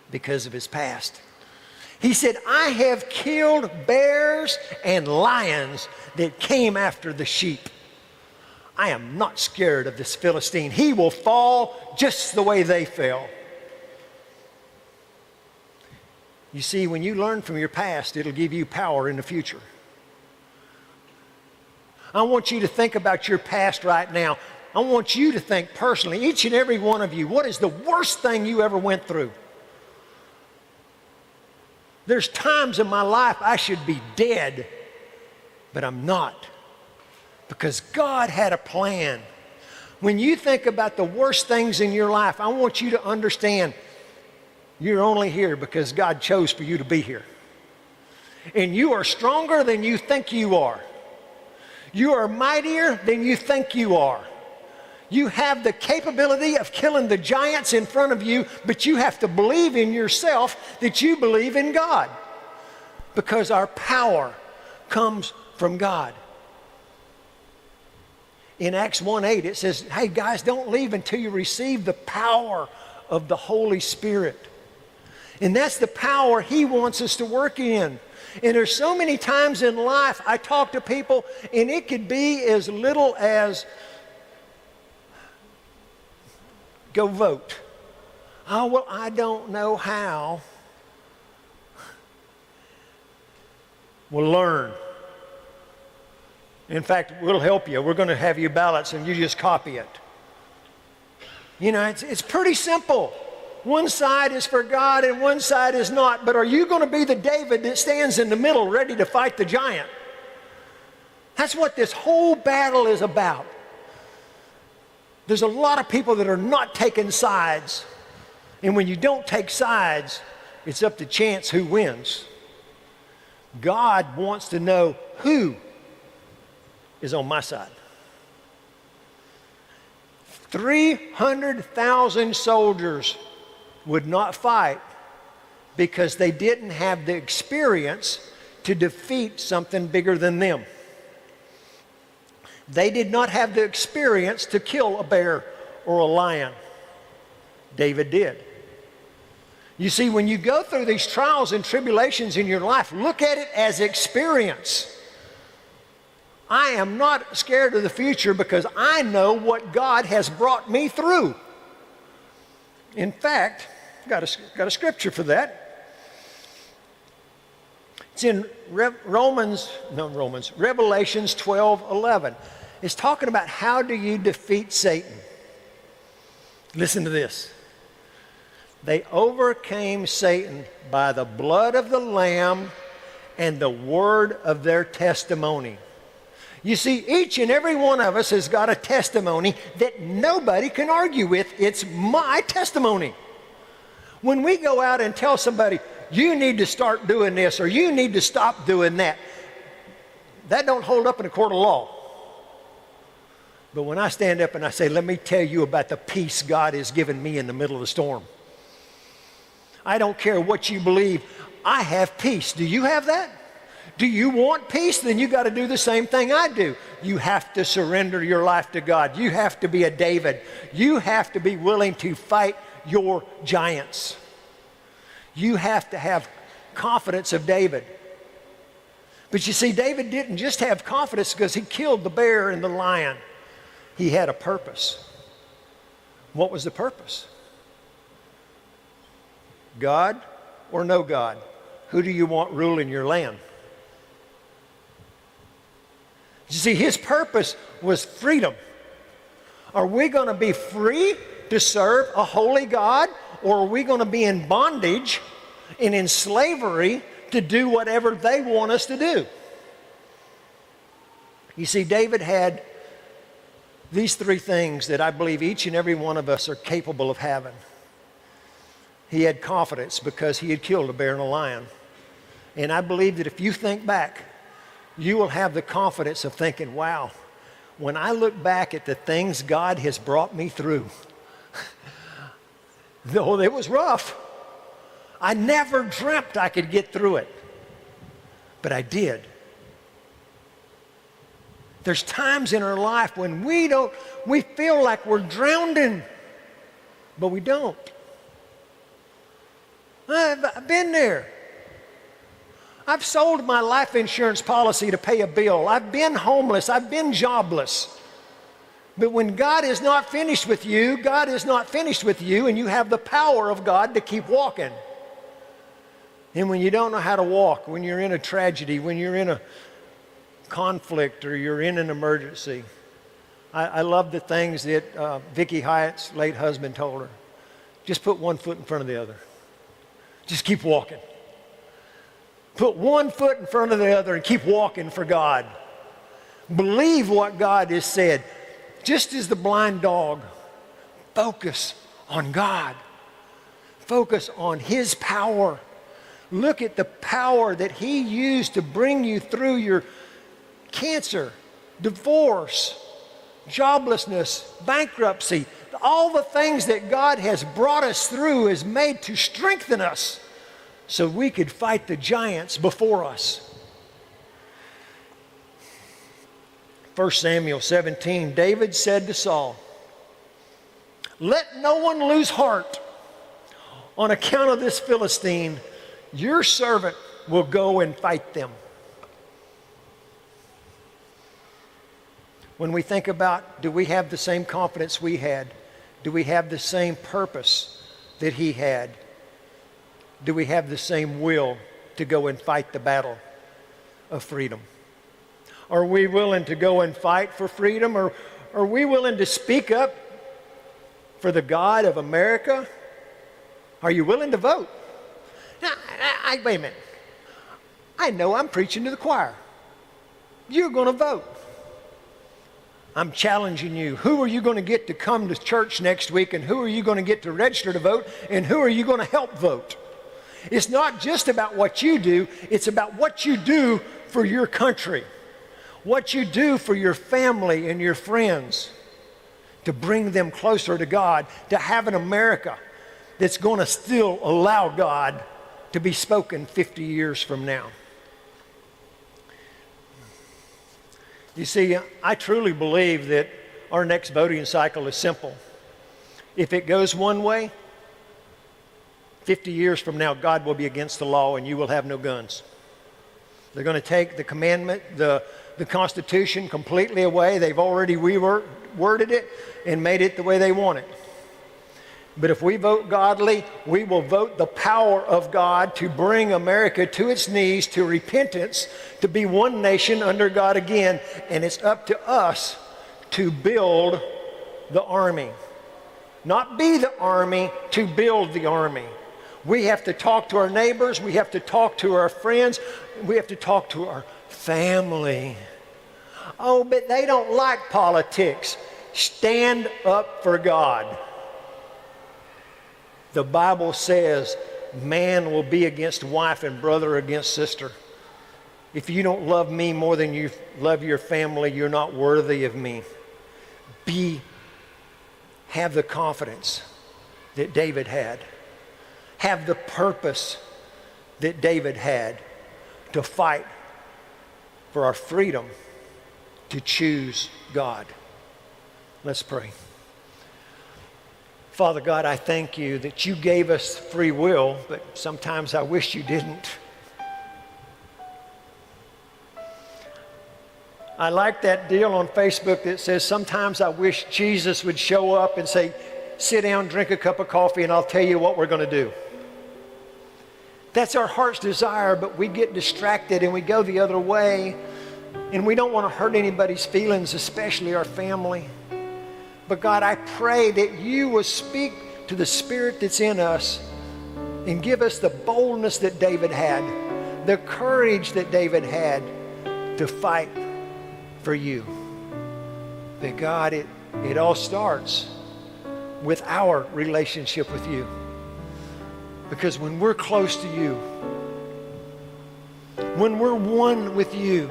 Because of his past. He said, I have killed bears and lions that came after the sheep. I am not scared of this Philistine. He will fall just the way they fell. You see, when you learn from your past, it'll give you power in the future. I want you to think about your past right now. I want you to think personally, each and every one of you, what is the worst thing you ever went through? There's times in my life I should be dead, but I'm not. Because God had a plan. When you think about the worst things in your life, I want you to understand you're only here because God chose for you to be here. And you are stronger than you think you are. You are mightier than you think you are. You have the capability of killing the giants in front of you, but you have to believe in yourself that you believe in God. Because our power comes from God. In Acts 1:8, it says, hey guys, don't leave until you receive the power of the Holy Spirit. And that's the power He wants us to work in. And there's so many times in life I talk to people, and it could be as little as, go vote. Oh, well, I don't know how. Well, learn. In fact, we'll help you. We're going to have you ballots and you just copy it. You know, it's pretty simple. One side is for God and one side is not. But are you going to be the David that stands in the middle ready to fight the giant? That's what this whole battle is about. There's a lot of people that are not taking sides. And when you don't take sides, it's up to chance who wins. God wants to know who is on my side. 300,000 soldiers would not fight because they didn't have the experience to defeat something bigger than them. They did not have the experience to kill a bear or a lion. David did. You see, when you go through these trials and tribulations in your life, look at it as experience. I am not scared of the future because I know what God has brought me through. In fact, got a scripture for that. It's in Revelations 12:11. It's talking about how do you defeat Satan. Listen to this. They overcame Satan by the blood of the Lamb and the word of their testimony. You see, each and every one of us has got a testimony that nobody can argue with. It's my testimony. When we go out and tell somebody, you need to start doing this or you need to stop doing that, that don't hold up in a court of law. But when I stand up and I say, let me tell you about the peace God has given me in the middle of the storm. I don't care what you believe. I have peace. Do you have that? Do you want peace? Then you got to do the same thing I do. You have to surrender your life to God. You have to be a David. You have to be willing to fight your giants. You have to have confidence of David. But you see, David didn't just have confidence because he killed the bear and the lion. He had a purpose. What was the purpose? God or no God? Who do you want ruling your land? You see, his purpose was freedom. Are we going to be free to serve a holy God, or are we going to be in bondage and in slavery to do whatever they want us to do? You see, David had these three things that I believe each and every one of us are capable of having. He had confidence because he had killed a bear and a lion. And I believe that if you think back, you will have the confidence of thinking, wow, when I look back at the things God has brought me through, though it was rough, I never dreamt I could get through it, but I did. There's times in our life when we feel like we're drowning, but we don't. I've been there. I've sold my life insurance policy to pay a bill. I've been homeless. I've been jobless. But when God is not finished with you, God is not finished with you, and you have the power of God to keep walking. And when you don't know how to walk, when you're in a tragedy, when you're in a conflict or you're in an emergency, I love the things that Vicki Hyatt's late husband told her. Just put one foot in front of the other. Just keep walking. Put one foot in front of the other and keep walking for God. Believe what God has said. Just as the blind dog, focus on God. Focus on His power. Look at the power that He used to bring you through your cancer, divorce, joblessness, bankruptcy. All the things that God has brought us through is made to strengthen us so we could fight the giants before us. 1 Samuel 17, David said to Saul, "Let no one lose heart on account of this Philistine. Your servant will go and fight them." When we think about, do we have the same confidence we had? Do we have the same purpose that he had? Do we have the same will to go and fight the battle of freedom? Are we willing to go and fight for freedom? Or are we willing to speak up for the God of America? Are you willing to vote? Now, wait a minute. I know I'm preaching to the choir. You're going to vote. I'm challenging you. Who are you going to get to come to church next week, and who are you going to get to register to vote, and who are you going to help vote? It's not just about what you do, it's about what you do for your country, what you do for your family and your friends to bring them closer to God, to have an America that's going to still allow God to be spoken 50 years from now. You see, I truly believe that our next voting cycle is simple. If it goes one way, 50 years from now, God will be against the law and you will have no guns. They're going to take the commandment, the Constitution completely away. They've already reworded it and made it the way they want it. But if we vote godly, we will vote the power of God to bring America to its knees, to repentance, to be one nation under God again. And it's up to us to build the army. Not be the army, to build the army. We have to talk to our neighbors. We have to talk to our friends. We have to talk to our family. Oh, but they don't like politics. Stand up for God. The Bible says man will be against wife and brother against sister. If you don't love me more than you love your family, you're not worthy of me. Have the confidence that David had. Have the purpose that David had to fight for our freedom to choose God. Let's pray. Father God, I thank you that you gave us free will, but sometimes I wish you didn't. I like that deal on Facebook that says, sometimes I wish Jesus would show up and say, sit down, drink a cup of coffee, and I'll tell you what we're going to do. That's our heart's desire, but we get distracted and we go the other way, and we don't want to hurt anybody's feelings, especially our family. But God, I pray that you will speak to the spirit that's in us and give us the boldness that David had, the courage that David had to fight for you. That God, it all starts with our relationship with you. Because when we're close to you, when we're one with you,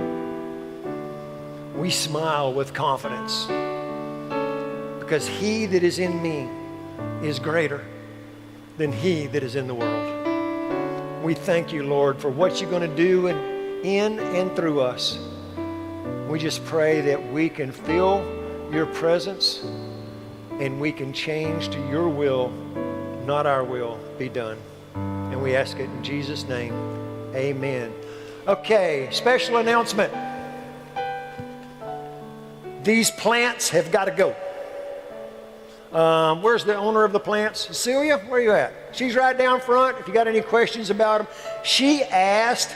we smile with confidence. Because he that is in me is greater than he that is in the world. We thank you, Lord, for what you're going to do in and through us. We just pray that we can feel your presence and we can change to your will, not our will, be done. And we ask it in Jesus' name. Amen. Okay, special announcement. These plants have got to go. Where's the owner of the plants? Celia, where are you at? She's right down front. If you got any questions about them. She asked